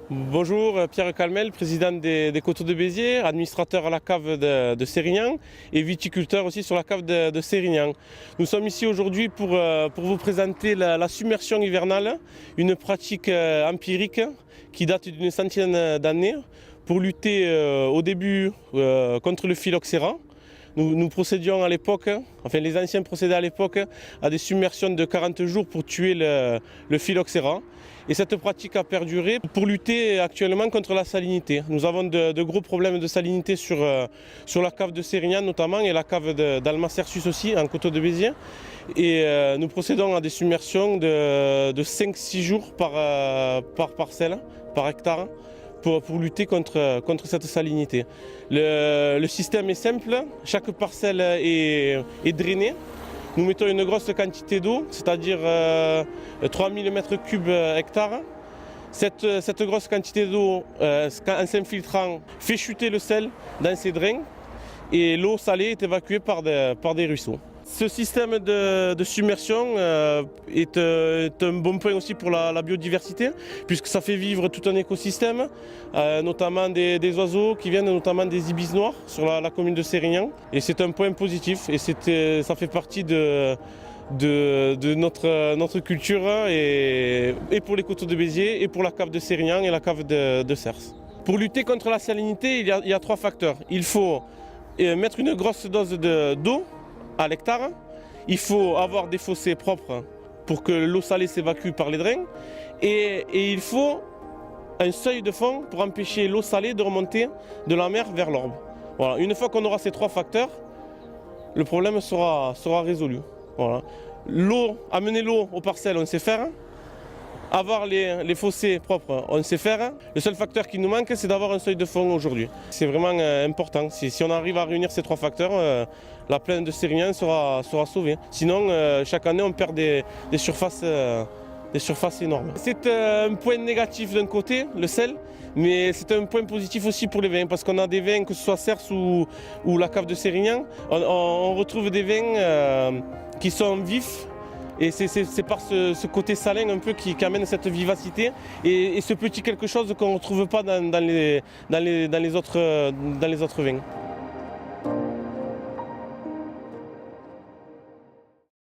Bonjour, Pierre Calmel, président des Coteaux de Béziers, administrateur à la cave de Sérignan et viticulteur aussi sur la cave de Sérignan. Nous sommes ici aujourd'hui pour vous présenter la submersion hivernale, une pratique empirique qui date d'une centaine d'années pour lutter au début contre le phylloxéra. Nous procédions à l'époque, enfin les anciens procédaient à l'époque à des submersions de 40 jours pour tuer le phylloxéra. Et cette pratique a perduré pour lutter actuellement contre la salinité. Nous avons de gros problèmes de salinité sur la cave de Sérignan notamment et la cave d'Almacersus aussi, en Coteaux de Béziers. Et nous procédons à des submersions de 5-6 jours par parcelle, par hectare, pour lutter contre cette salinité. Le système est simple, chaque parcelle est drainée. Nous mettons une grosse quantité d'eau, c'est-à-dire 3000 m3 hectare. Cette grosse quantité d'eau, en s'infiltrant, fait chuter le sel dans ces drains et l'eau salée est évacuée par des ruisseaux. Ce système de submersion est un bon point aussi pour la biodiversité, puisque ça fait vivre tout un écosystème, notamment des oiseaux qui viennent, notamment des ibis noirs sur la commune de Sérignan. Et c'est un point positif et ça fait partie de notre culture et pour les Coteaux de Béziers et pour la cave de Sérignan et la cave de Cers. Pour lutter contre la salinité, il y a 3 facteurs. Il faut mettre une grosse dose d'eau à l'hectare. Il faut avoir des fossés propres pour que l'eau salée s'évacue par les drains. Et il faut un seuil de fond pour empêcher l'eau salée de remonter de la mer vers l'Orbe. Voilà. Une fois qu'on aura ces 3 facteurs, le problème sera résolu. Voilà. Amener l'eau aux parcelles, on sait faire. Avoir les fossés propres, on sait faire. Le seul facteur qui nous manque, c'est d'avoir un seuil de fond aujourd'hui. C'est vraiment important. Si on arrive à réunir ces 3 facteurs, la plaine de Sérignan sera sauvée. Sinon, chaque année, on perd des surfaces énormes. C'est un point négatif d'un côté, le sel, mais c'est un point positif aussi pour les vins, parce qu'on a des vins, que ce soit Cers ou la cave de Sérignan, on retrouve des vins qui sont vifs. Et c'est par ce côté salin un peu qui amène cette vivacité et ce petit quelque chose qu'on ne retrouve pas dans les autres vins.